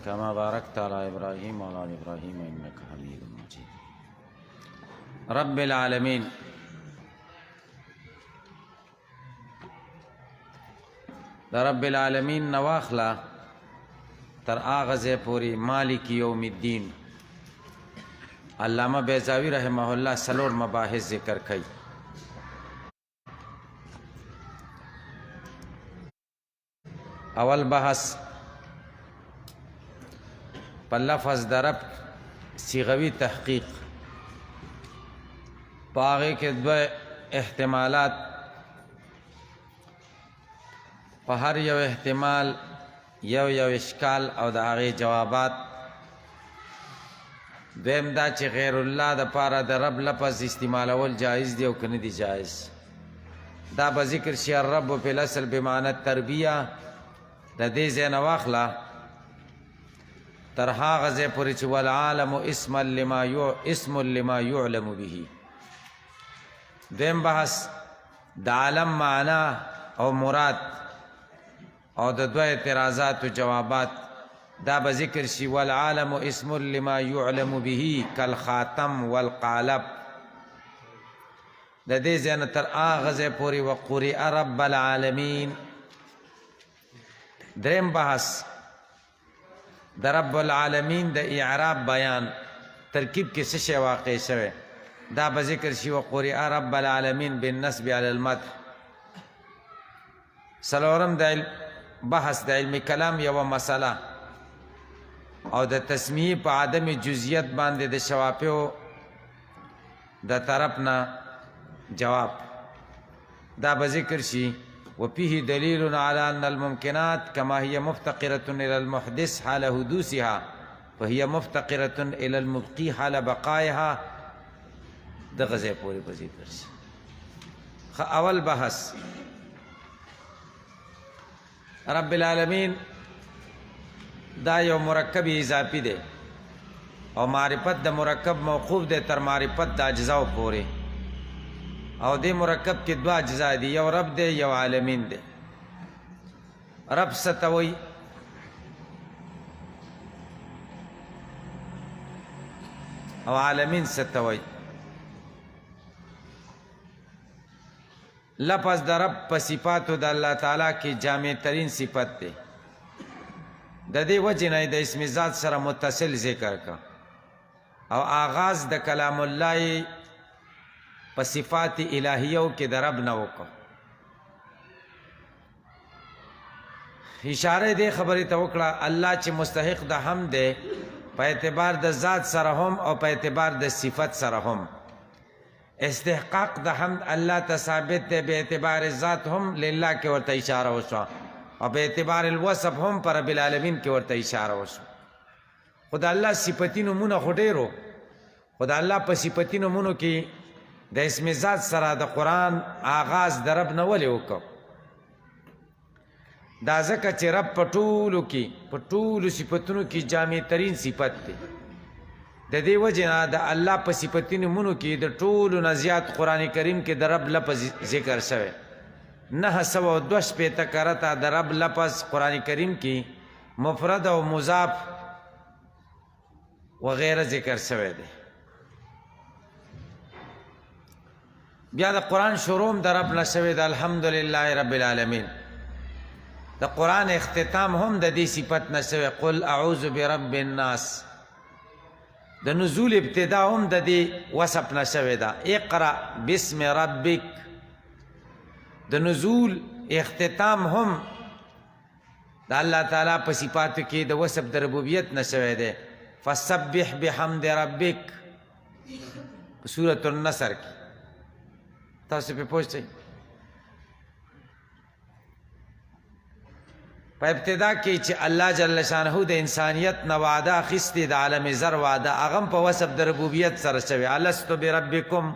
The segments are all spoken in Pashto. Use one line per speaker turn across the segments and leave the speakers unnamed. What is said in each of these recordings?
كما باركت على إبراهيم وعلى آل إبراهيم إنك حميد مجيد. رب العالمين دا رب العالمین نواخلا تر آغازه پوری مالک یوم الدین. علامہ بیضاوی رحمہ اللہ سلور مباحث ذکر کئی. اول بحث پر لفظ درب صیغوی تحقیق پاغے کے دو احتمالات په هر یو احتمال یو اشکال او د هغې جوابات. دویم دا چې غیر الله د پاره د رب لفظ استعمالول جایز دی او که نه دی جایز. دا به ذکر شي الرب فی الاصل بمعنی تربیه. د دې ځای نه واخله تر هغه ځای پورې چې والعالم اسم لما یعلم به. دویم بحث د عالم معنا او مراد او د دو اعتراضات و جوابات. دا به ذکر شي والعالم اسم لما يعلم به کالخاتم والقالب. د دې ځای نه تر هغه ځای پورې وقرئ رب العالمین. دریم بحث د رب العالمین د اعراب بیان ترکیب کې څه شی واقع شوی. دا به ذکر شي وقرئ رب العالمین بالنسب علی المدح. څلورم د بحث د علم کلام یوه مسله او د تسمیه په عدم جزئیت باندې د شوافیو د طرف نه جواب. دا به ذکر شي وفيه دلیل على ان الممکنات كما هي مفتقرة الى المحدث حال حدوثها فهي مفتقرة الى المبقي حال بقائها. دغه ځای پورې به ذکر شي. اول بحث رب العالمین دا یو مرکب اضافی دی او معرفت د مرکب موقوف دی تر معرفت د اجزاو پورې. او دې مرکب کې دو اجزا دي، یو رب دی یو عالمین دی. رب ستوي او عالمین ستوي. لفظ د رب په صفاتو د الله تعالی کې جامع ترین صفت دی. د دې وجې نه د اسم ذات سره متصل ذکر کا او آغاز د کلام الله په صفات الهیو کې د رب نه وکړه. اشاره دې خبرې ته وکړه الله چې مستحق د حمد دی په اعتبار د ذات سره هم او په اعتبار د صفت سره هم. استحقاق د حمد الله ته ثابت دی به اعتبار ذات هم لله کې ورته اشاره وشوه او به اعتبار الوصف هم پر رب العالمین کې ورته اشاره وشوه. خو د الله صفتی نومونه خو ډېرو، خو د الله په صفتی نومونو کې د اسم ذات سره د قرآن آغاز د رب نه ولې وکړو؟ دا ځکه چې رب په ټولو صفتونو کې جامع ترین صفت دی. د دې وجې نه د الله په صفتي نومونو کې د ټولو نه زیات قرآن کریم کې د رب لفظ ذکر شوی. 962 کرته د رب لفظ قرآن کریم کې مفرد او مضاف وغیره ذکر شوی دی. بیا د قرآن شروع د رب نه شوی د الحمدلله رب العالمین. د قرآن اختتام هم د دې صفت نه شوی قل اعوذ برب الناس. د نزول ابتدا هم د دې وصف نه شوی ده اقرأ باسم ربک. د نزول اختتام هم د الله تعالی په صفاتو کې د وصف د ربوبیت نه شوی دی فسبح بحمد ربک په سورة النصر کې. تاسو پې پوه شئ په ابتدا کې چې الله جل شانه د انسانیت نه وعده اخیستې د عالم زر وعده هغه هم په وصف د ربوبیت سره شوی الست بربکم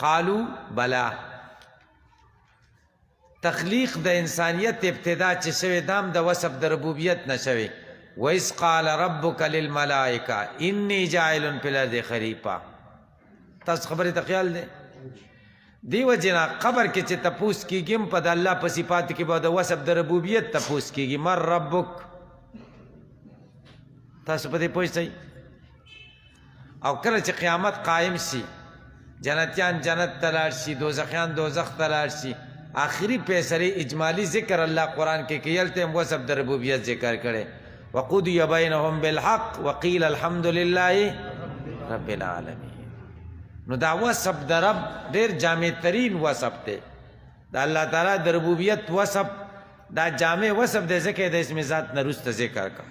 قالوا بلا. تخلیق د انسانیت ابتدا چې شوی دام د وصف د ربوبیت نه شوی. وَإِذْ قَالَ رَبُّكَ لِلْمَلَائِكَةِ إِنِّي جَاعِلٌ فِي الْأَرْضِ خَلِيفَةً. تاسو خبرې ته خیال دی دیو جنا قبر کې چې تپوس کیږي په د الله په صفات کې به د وصف د ربوبیت تپوس کیږي مر ربک تاسو په دې پوه شئ او کله چې قیامت قائم شي جنتیان جنت ته لاړ شي دوزخیان دوزخ ته لاړ شي آخری فیصلې اجمالی ذکر الله قرآن کې هلته هم وصف د ربوبیت ذکر کړی وقضی بینهم بالحق وقیل الحمد لله رب العالمین نو دا وصف د رب ډیر جامع ترین وصف دی د الله تعالی د ربوبیت وصف دا جامع وصف دی ځکه د اسم ذات نه وروسته ذکر کړ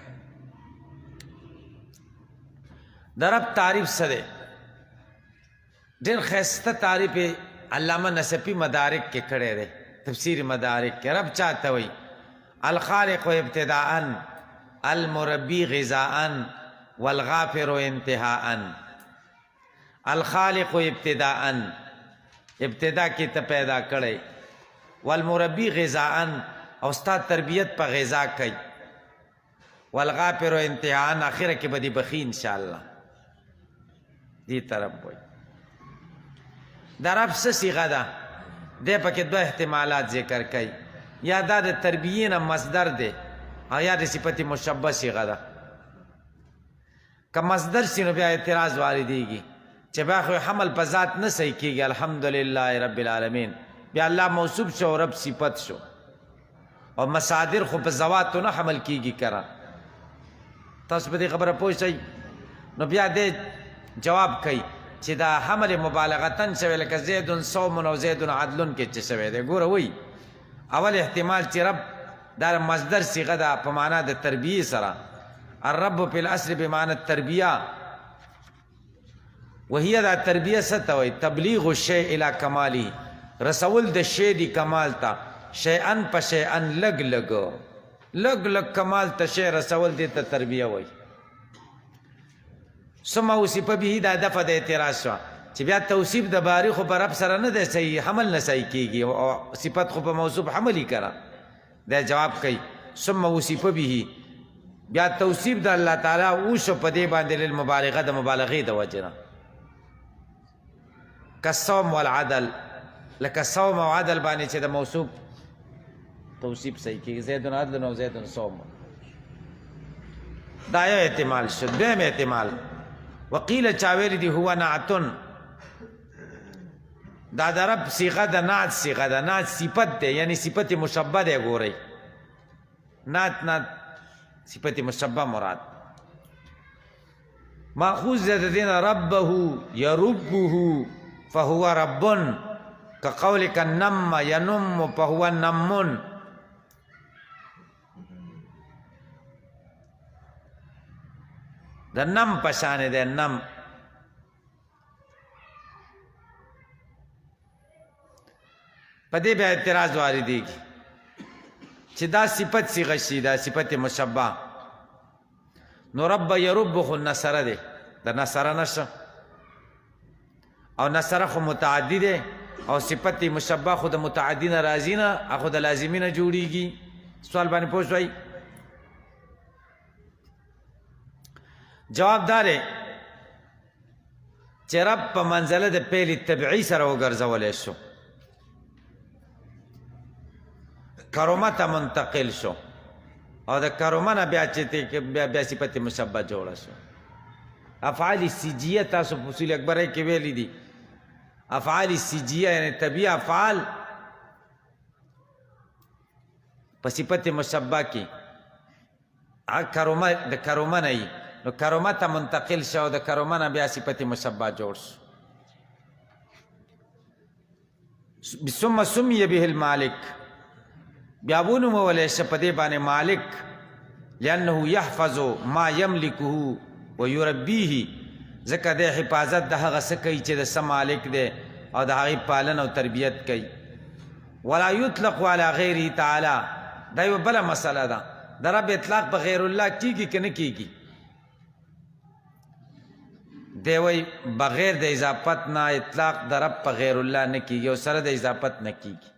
د رب تعریف څه دی ډیر ښایسته تعریف علامه نصفی مدارک کې کړی دی تفسیر مدارک کې رب چاته وایي الخالق ابتداء المربی غذاء والغافر انتهاء الخالق ابتداء ابتدا کی ته پیدا کړی والمربی غذاء او ستا تربیت په غذا کوي والغافر انتهاء اخره کې به دی بخي ان شاء الله دی طرف وای در رب څه صيغه ده دې پکې دوه احتمالات ذکر کوي یا دا د تربیې نه مصدر دی او یا د صفت مشبه صيغه ده که مصدر شي نو بیا اعتراض واردېږي چې بیا خو حمل په ذات نه صحیح کېږي الحمدلله رب العالمین بیا الله موصوف شو او رب صفت شو او مصادر خو په ذواتو نه حمل کېږي کرا تاسو په دې خبره پوه شئ نو بیا دې جواب کوي چې دا حمل مبالغتن شوی لکه زید صوم او زید عدل کې چې شوی دی ګوره وایي اول احتمال چې رب دا مصدر صيغه ده په معنا د تربیه سره الرب فی الاصل بمعنى التربیه وهي دا تربیه څه ته وایي تبلیغ الشیء الى کماله رسول د شی دی کمال ته شیئا په شیئا لګ لګ کمال ته شی رسول دی ته تربیه وایي ثم وصف به دا دفع د اعتراض شو چې بیا توصیف د باری خو په رب سره نه دی صحیح حمل نه صحیح کېږي او صفت خو په موصوف حمل یې کړه دا جواب کوي ثم وصف به بیا توصیف د الله تعالی وشو په دې باندې للمبالغه د مبالغې د وجه نه کالصوم والعدل لکه صوم او عدل باندې چې د موصوف توصیف صحیح کېږي زید عدل او زید صوم دا یو احتمال شو دویم احتمال وقیل چاویل دی هو نعتن دا د رب صيغه د نعت صيغه د نعت صفت دی یعنی صفت مشبه دی ګورئ نعت صفت مشبه مراد ماخوذ د دین ربه يربه فهو رب كقولك نم ينم فهو نم د نم پشانه ده نم پدې به اعتراض واردېږي چې دا صفت صيغه شي دا صفت مشبه نو رب يرب خو نصره ده د نصره نشه او نصره خو متعدی ده او صفت مشبه خو د متعدی نه راځي نه اخو د لازمي نه جوړیږي سوال باندې پوه شئ جواب دار چې رب په منزله د پیل تبعی سره وګرځولې شو کرومه ته منتقل شو او د کرومه نه بیا چې بیا صفت مشبه جوړه شو افعال سجیه تاسو په اصول اکبره کې ویلي دي افعال سجیه یعنی طبیعي افعال په صفت مشبه کې کرومه د کرومه نه نو کرومه ته منتقل شو د کرومه نه بیا صفت مشبه جوړ شو ثم سمي به المالک بیا ونوم ولې شپدې باندې مالک لانه يحفظ ما يملكه ويربيه ځکه د حفاظت د هغه څه کوي چې د سم مالک دی او د هغې پالنه او تربیت کوي ولا يطلق على غیره تعالی دا یوه بله مسله ده د رب اطلاق په غیر الله کیږي که نه کیږي دی وایي بغیر د اضافت نه اطلاق د رب په غیر الله نه کیږي او سره د اضافت نه کیږي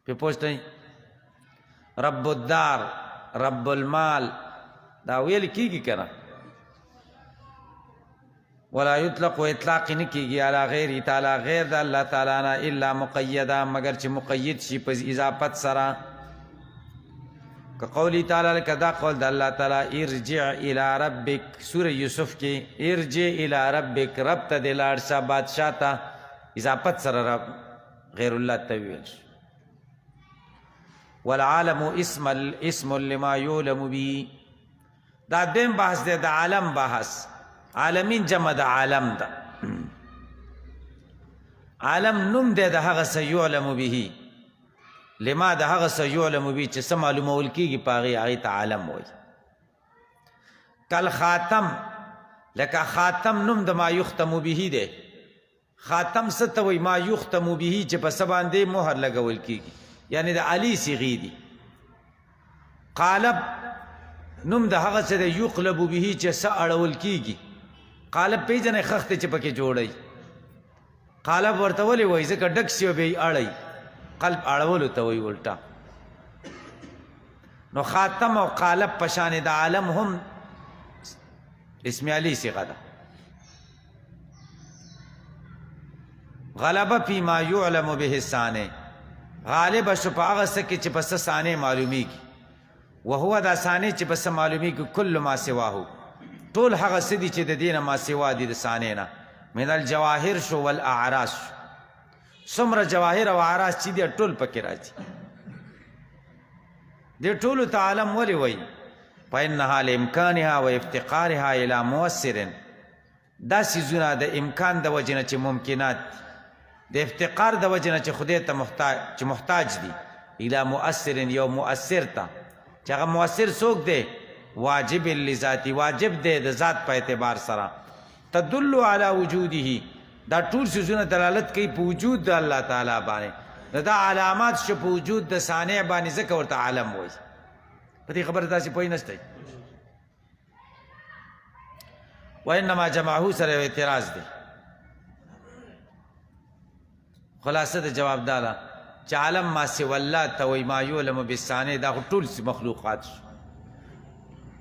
پې پوښتئ رب الدار رب المال دا ویل کیږي که نه ولا یطلق اطلاق نه کیږي علی غیر تعالی غیر د الله تعالی نه الا مقیدا مگر چې مقید شي په اضافت سره که قولی تعالی کدا قول د الله تعالی ارجع الی ربک سوره یوسف کې ارجع الی ربک رب ته د لاړ شه بادشاہ ته اضافت سره رب غیر الله تویل والعالم اسم لما يعلم به دا دیم بحث دی د عالم بحث عالمین جمع د عالم ده عالم نوم دی د هغه څه یعلم به لما د هغه څه یعلم به چې څه معلومول کېږي په هغې ته عالم وایي کل خاتم لکه خاتم نوم د ما یختم به دی خاتم څه ته وایي ما یختم به چې په څه باندې مهر لګول کېږي یعنی د علی صیغې دي قالب نوم د هغه څه دی یقلب به چې څه اړول کېږي قالب پیژنې خښتې چې پکې جوړی قالب ورته ولې وایي ځکه ډک شي به یې اړی قلب اړولو ته وایي الټا نو خاتم او قالب په شان د عالم هم اسم علی صیغه ده غلبه فی ما یعلم به الثاني غالب شو په هغه څه کې چې په څه ثاني معلومیږي وهو دا ثاني چې په څه معلومیږي کل ما سواه ټول هغه څه دي چې د دې نه ما سوا دي د ثاني نه من الجواهر شو والاعراس څومره جواهر او اعراس چې دي ټول پکې راځي دې ټولو ته عالم ولې وایي فإنها لإمکانها وافتقارها إلى مؤثر دا څیزونه د امکان د وجې نه چې ممکنات د افتقار د وجې نه چې خدای ته محتاج دي الى مؤثر یو مؤثر ته چې هغه مؤثر څوک دی واجب لذاتی واجب دی د ذات په اعتبار سره تدل علی وجوده دا ټول څیزونه دلالت کوي په وجود د الله تعالی باندې دا علامات شو په وجود د صانع باندې ځکه ورته عالم وایي په دې خبره تاسې پوه نشئ وانما جمعه سره اعتراض دی خلاصه د جواب داله چې عالم ما سوى الله ته وایي ما یعلم بالثاني دا خو ټول مخلوقات شو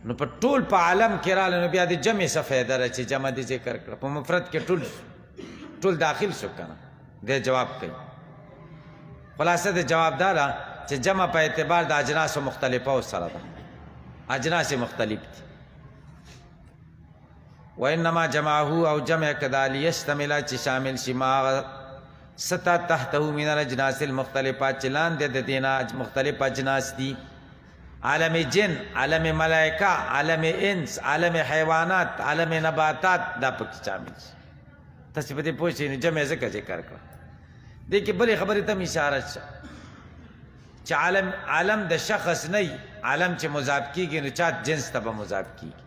نو په ټول په عالم کې راغله نو بیا د جمع څه فایده ده چې جمع دې ذکر کړه په مفرد کې ټول داخل شو که نه دی جواب کوي خلاصه د جواب داله چې جمع په اعتبار د اجناسو مختلفه سره ده اجناس مختلف دي وانما جمعه او جمع کدا لیشتمل چې شامل شي ما ستا تحته من الاجناس المختلفات چې لاندې د دینه مختلف اجناس دي عالم جن عالم ملائکه عالم انس عالم حیوانات عالم نباتات دا پکې شامل شي تاسې په دې پوه شئ نو جمع ځکه ذکر کړه دې کې بلې خبرې ته هم اشاره شته چې عالم د شخص نه وي عالم چې مضاف کېږي نو چا جنس ته به مضاف کېږي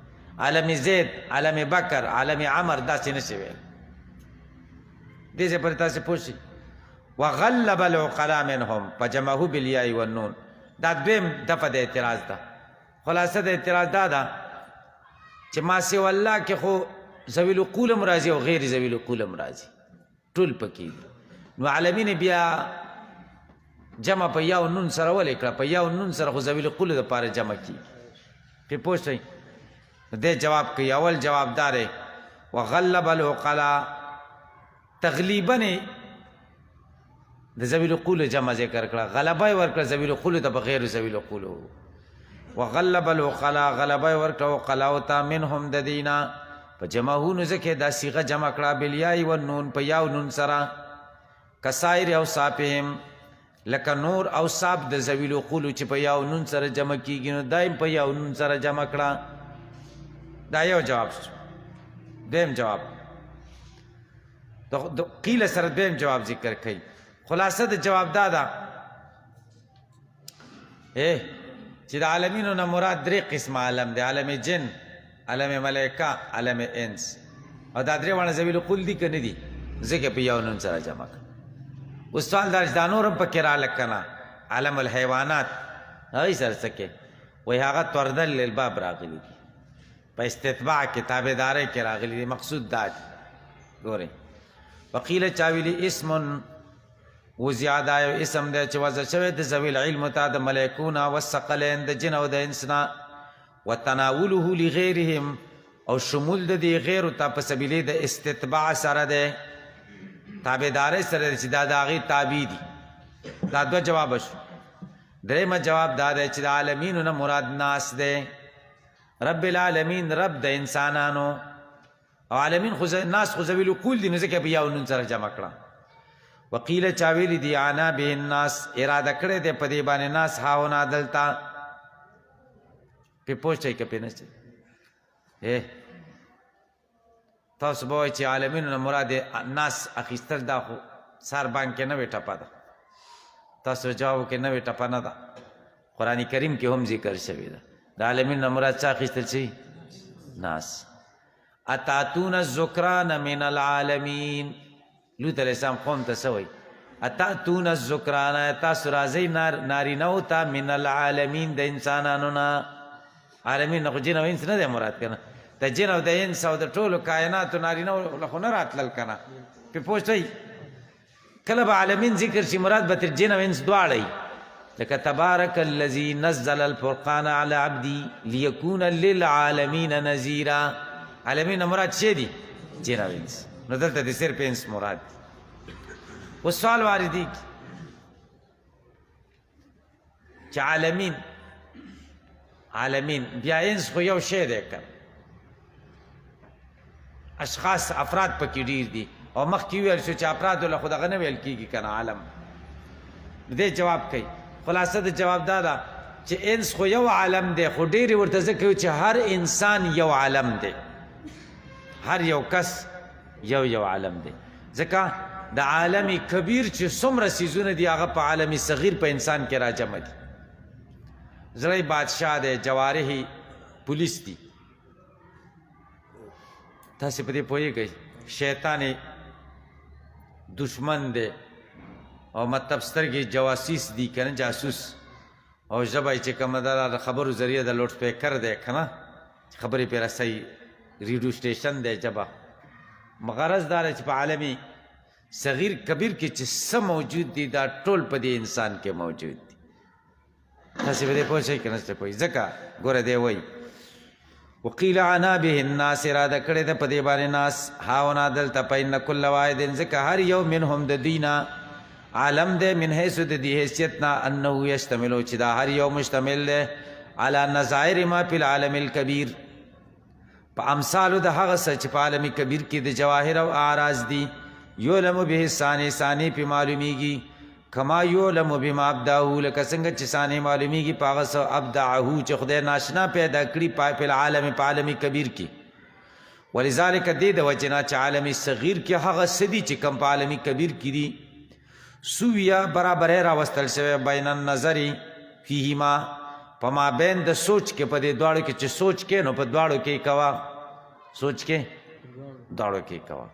عالم زید عالم بکر عالم عمر داسې نشي ویل دې ځای پورې تاسې پوه شئ وغلب العقلاء منهم فجمعه بالیاء والنون دا دویم دفعه د اعتراض ده خلاصه د اعتراض دا ده چې ما سوى الله کې خو ذوي العقول هم راځي او غیر ذوي العقول هم راځي ټول پکې دي نو عالمین بیا جمع په یا او نون سره ولې کړه په یا او نون سره خو ذوي العقول دپاره جمع کېږي پې پوه شئ نو دی جواب کوي اول جواب دا دی وغلب العقلاء تغلیبا د ذوي العقول جمع ذکر کړه غلبه یې ورکړه ذوي العقول ته بغیر ذوي العقول وغلب العقلاء غلبه یې ورکړه عقلاو ته منهم د دینا په جمعهونو ځکه دا صیغه جمع کړه بالیاء والنون په یا او نون سره کسائر اوصافهم لکه نور اوصاف د ذوي العقول چې په یا او نون سره جمع کېږي نو دایم په یا او نون سره جمع کړه دا یو جواب شو دویم جواب قیل سره دویم جواب ذکر کوي خلاصه د جواب دا ده چې د عالمینو نه مراد درې قسم عالم دی عالم جن عالم ملائکه عالم انس او دا درې واړه ذوي العقول دي که نه دي ځکه په یو نون سره جمع کړه اوس سوال دا چې دا نور هم پکې راغله که نه عالم الحیوانات هغوی سره څه کې وایي هغه طردل للباب راغلي دي په استتباع کې تابعدارۍ کې راغلي دي مقصود دا دی ګورئ وقیل چاویلی اسم و زیاده یو اسم دی چې وضع شوی د ذوي العلم ته د ملایکونه والثقلین د جن او د انس نه وتناوله لغیرهم او شمول د دې غیر ته په سبیلې د استتباع سره ده، تابعدارۍ سره چې دا د هغې تابع دي. دا دوه جواب شو. درېمه جواب دا دی چې د عالمینو نه مراد ناس دی، رب العالمین رب د انسانانو، او عالمین ناس خو ذویل العقول دي، نو ځکه په یو نون سره جمع کړه. وقیله چا ویلي دي عنا به الناس، اراده کړی دی په دې باندې ناس هاونه دلته پې پوښتئ که پې نشئ. تاسو به وایئ چې عالمینو نه مراد ناس اخیستل، دا خو سار بانک کې نوې ټپه ده. تاسو جواب کې نوې ټپه نه ده، قرآن کریم کې هم ذکر شوې ده. د عالمینو نه مراد څه اخیستل شي؟ ناس. اتاتون الذکران من العالمین، لوط علیہ السلام قوم ته څه وایي؟ اتاتون الذکران، تاسو راځئ نارینهو ته من العالمین د انسانانو نه. عالمین نه خو جن او انس نه دی مراد که نه، د جن او د انس او د ټولو کائناتو نارینهو له خو نه راتلل که نه. پې پوه شئ؟ کله به عالمین ذکر شي مراد به تر جن او انس دواړه وي. لکه تبارک الذي نزل الفرقان على عبدي ليكون للعالمین نذیرا. عالمین مراد څه دي؟ جن او انس. نو دلته د صرف انس مراد دي. اوس سوال واردېږي چې عالمین بیا انس خو یو شی دی که اشخاص افراد پکې ډېر دي، او مخکې وویل شو چې افرادو له خو دغه نه ویل کېږي که نه عالم. دې جواب کوي. خلاصه د جواب دا ده چې انس خو یو عالم دی، خو ډېرې ورته ځکه وي چې هر انسان یو عالم دی، هر یو کس یو عالم دی. ځکه د عالم کبیر چې څومره څیزونه دي هغه په عالم صغیر په انسان کې راجمع دي. زړی بادشاه دی، جوارحي پولیس دي. تاسې په دې پوهېږئ شیطان دشمن دی، او مطلب سترګې جواسیس دي که نه، جاسوس، او ژبه یې چې کومه ده د خبرو ذریعه د لوډ سپیکر دی که نه، خبرې پرې رسوي، ریډیو سټیشن دی ژبه. غرض دا دی چې په عالمي صغیر کبیر کې چې څه موجود دي دا ټول په دې انسان کې موجود دي. تاسې په دې پوه شئ که نه شئ پوه؟ ځکه ګوره دی وایي وقیل عنا به الناس، اراده کړې ده په دې باندې ناس هاونه دلته فإن کل واحد، ځکه هر یو منهم د دوی نه عالم دی من حیث د دې حیثیت نه انه یشتملو چې دا هر یو مشتمل دی علی نظائر ما فی العالم الکبیر، په امثالو د هغه څه چې په عالم کبیر کې د جواهر او اعراض دي. یعلم به ثانی پې معلومیږي، کما یعلم بما ابدعه، لکه څنګه چې ثانی معلومیږي په هغه څه ابدعه چې خدای ناشنا پیدا کړي په العالم په عالم کبیر کې. ولذلک دې د وجې نه چې عالم صغیر کې هغه څه دي چې کوم په عالم کبیر کې دي سویه برابرۍ راوستل شوی بین النظر فیهما، په مابین د سوچ کې په دې دواړو کې چې سوچ کې نو په دواړو کې کوه، سوچ کې دواړو کې کوه.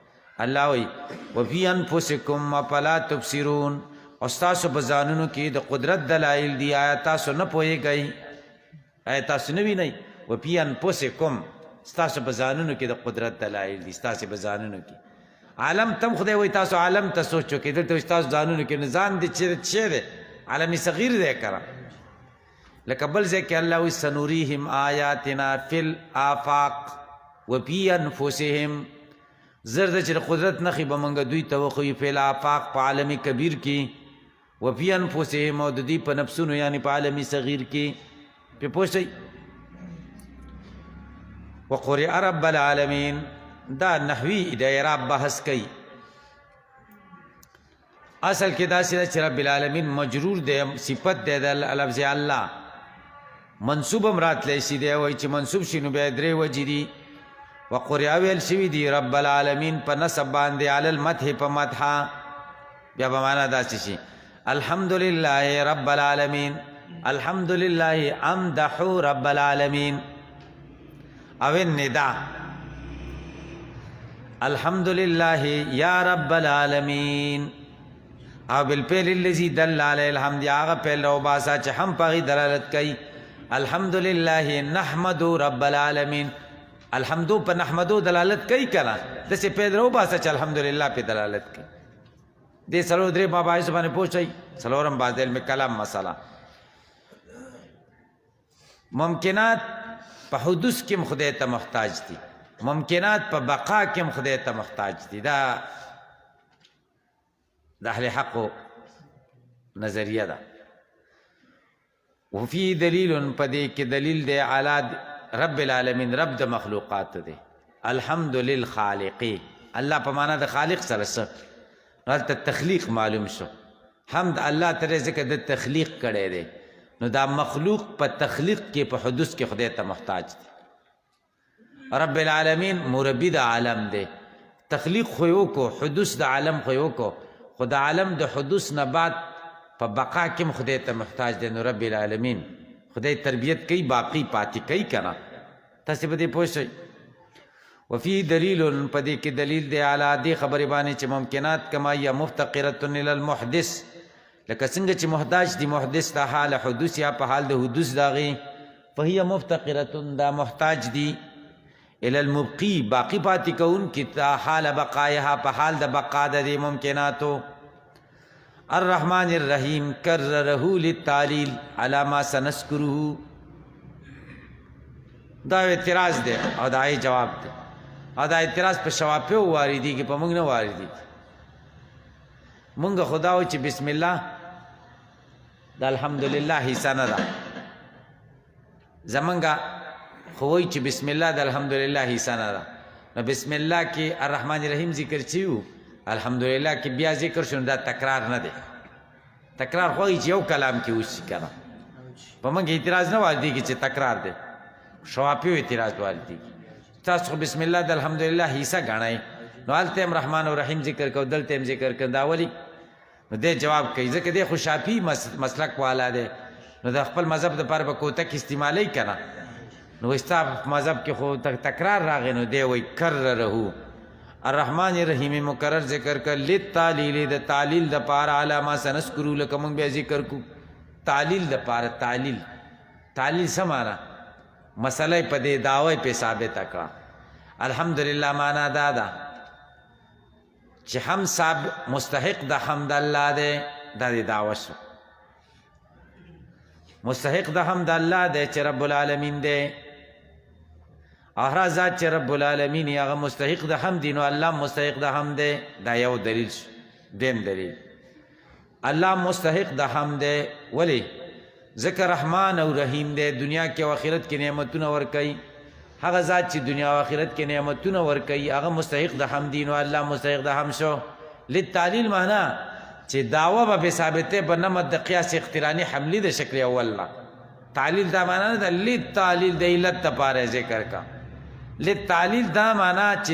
الله وایي وفي انفسکم افلا تبصرون، او ستاسو په ځانونو کې د قدرت دلایل دي، آیا تاسو نه پوهېږئ؟ آیا تاسو نه وینئ؟ وفي انفسکم، ستاسو په ځانونو کې د قدرت دلایل دي، ستاسو په ځانونو کې. عالم تم خدای وایي تاسو عالم ته سوچ وکړئ، دلته وایي ستاسو ځانونو کې نه ځان دی چې دی عالم صغیر دی که. لکه بل ځای کې الله وایي سنوریهم آیاتنا فی الآفاق وفي انفسهم، زر د چې د قدرت نښې به موږ دوی ته وښیو فی الآفاق په عالم کبیر کې، وفي انفسهم او د دوی په نفسونو یعنې په عالم صغیر کې. پې پوه شئ؟ وقرئ رب العالمین، دا نحوی د اعراب بحث کوي. اصل کې داسې ده چې رب العالمین مجرور دی، صفت دی د لفظ الله، منصوب هم راتلی شي. دی وایي چې منصوب شي نو بیا درې وجې دي. وقرئ ویل شوي دي رب العالمین په نسب باندې علی المدح په مدحه، بیا به معنا داسې شي الحمدلله رب العالمین، الحمدلله امدحو رب العالمین. او النداء الحمدلله یا رب العالمین، او بالفعل الذي دل علی الحمد، هغه فعل راوباسه چې هم په هغې دلالت کوي. الحمدلله نحمدو رب العالمین، الحمدو په نحمدو دلالت کوي که نه، داسې فعل راوباسه چې الحمدلله پې دلالت کوي. دې څلور درې مباحثو باندې پوه شئ. څلورم باز د علم کلام مسله. ممکنات په حدوث کې هم خدای ته محتاج دي، ممکنات په بقا کې هم خدای ته محتاج دي. دا د اهل حقو نظریه ده. وفي دلیل په دې کې دلیل دی علی رب العالمین، رب د مخلوقات دی. الحمد للخالق، الله په معنا د خالق سره سره هلته تخلیق معلوم شو. حمد الله تعالی ځکه د تخلیق کړی دی، نو دا مخلوق په تخلیق کې په حدوث کې خدای ته محتاج دی. رب العالمین مربی د عالم دی، تخلیق خو یو کو، حدوث د عالم خو یو کو، خو د عالم د حدوث نه بعد په بقا کې خدای ته محتاج دی. نو رب العالمین خدای تربیت کوي، باقی پاتې کوي کنه. تاسې په دې پوه شئ. وفي دلیل په دې کې دلیل دی علی دې خبرې باندې چې ممکنات کما یا مفتقرة الی المحدث، لکه څنګه چې محتاج دی محدث ته حال حدوث یا په حال د حدوث داغي، فهي مفتقرة دا محتاج دی الی المبقی باقی پاتې کون کی تا حال بقایها په حال د بقا د ممکناتو. الرحمن الرحیم کرره للتعلیل علی ما سنذکره، دا اعتراض دی او دا ای جواب دی. او دا اعتراض په شوافیو واردی کې، په موږ نه واردی. مونږ خدا و چې بسم الله د الحمدلله حصہ نه ده، زمونږ خو وایي چې بسم الله د الحمدلله حصہ نه ده. نو بسم الله کې الرحمن الرحیم ذکر چیو، الحمدلله کې بیا ذکر شون، دا تکرار نه دی. تکرار خو چې یو کلام کې وشي کنه. په موږ اعتراض نه واردی کې چې تکرار دی، شوافیو اعتراض واردی. تاسو خو بسم الله د الحمدلله حصہ غنئ، نو هلته هم رحمان او رحیم ذکر کو، دلته هم ذکر کړه. دا ولی؟ نو دې جواب کوي ځکه دې خو شافعي مسلک والا دی، نو د خپل مذهب دپاره به کوتک استعمالی کنه. نو ستا مذهب کې خو تکرار راغی، نو دی وایي کرره الرحمن الرحیم مکرر ذکر کړه للتعلیل د تعلیل دپاره علی ما سنذکرو، لکه موږ بیا ذکر کو تعلیل دپاره. تعلیل تعلیل څه معنا؟ مسئله په دې دعوی په ثابته کړه. الحمدلله معنا دا ده چې هم صاحب مستحق د حمد الله دی، دا دی دعوه شو. مستحق د حمد الله دی چې رب العالمین دی، هر ذات چې رب العالمین هغه مستحق د حمد دی، نو الله مستحق د حمد دی. دا یو دلیل شو. دیم دلیل الله مستحق د حمد دی. ولی؟ ذکر رحمان او رحیم دی، دنیا کې او آخرت کې نعمتونه ورکوي. هغه ذات چې دنیا او آخرت کې نعمتونه ورکوي هغه مستحق د حمد دی، نو الله مستحق د حمد شو. للتعلیل معنا چې دعوه به ثابته به نمد د قیاس اقترانی حملی د شکل اول لا. تعلیل دا معنا نه ده للتعلیل د علت دپاره ذکر کا. للتعلیل دا معنا چې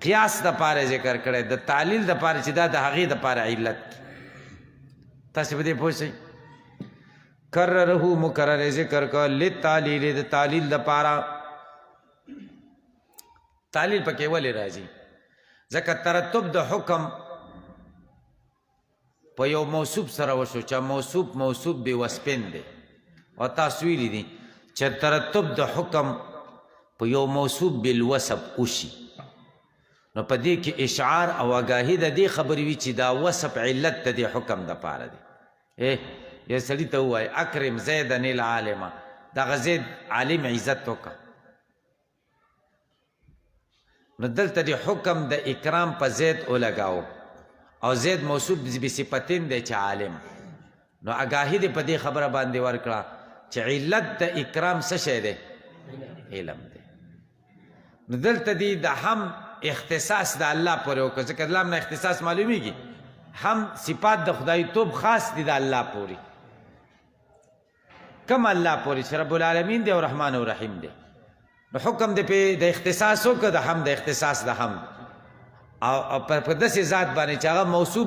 قیاس دپاره ذکر کړی، د تعلیل دپاره چې دا د هغې دپاره علت. تاسې په دې پوه شئ. کرره مکرر ذکر کا للتعلیل د تعلیل دپاره. تعلیل پکې ولې راځي؟ ځکه ترتب د حکم په یو موصوف سره وشو، چې موصوف بې وصفین دی. او تاسو ویلي دي چې ترتب د حکم په یو موصوف بالوصف وشي، نو په دې کې اشعار او آګاهي د دې خبرې وي چې دا وصف علت د دې حکم دپاره دی. یو سړي ته ووایي اکرم زیدن العالمه، دغه زید عالم عزت وکړه. نو دلته د حکم د اکرام په زید ولګاو، او زید موصوف بصفتین دی چې عالم. نو آګاهي دې په دې خبره باندې ورکړه چې علت د اکرام څه شی دی؟ علم دی. نو دلته دی د هم اختصاص د الله پورې وکړه، ځکه د نه اختصاص معلومیږي. هم صفات د خدای توب خاص دي د الله پورې. کم الله پورې چې رب العالمین دی او رحمان او رحیم دی. نو حکم د اختصاص وکړه، د هم د اختصاص د هم، او په داسې ذات باندې چې هغه موصوف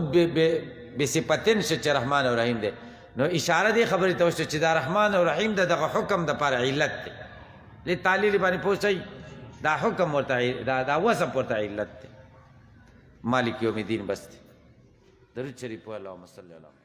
بصفتین شو چې رحمان او رحیم دی. نو اشاره دې خبرې ته وشوه چې دا رحمان او رحیم د دغه حکم دپاره علت دی. لتعلیل باندې پوه شئ. دا حکم ورته دا وصف ورته علت دی. مالک یوم الدین بس دی. درود شریف اللهم صل علی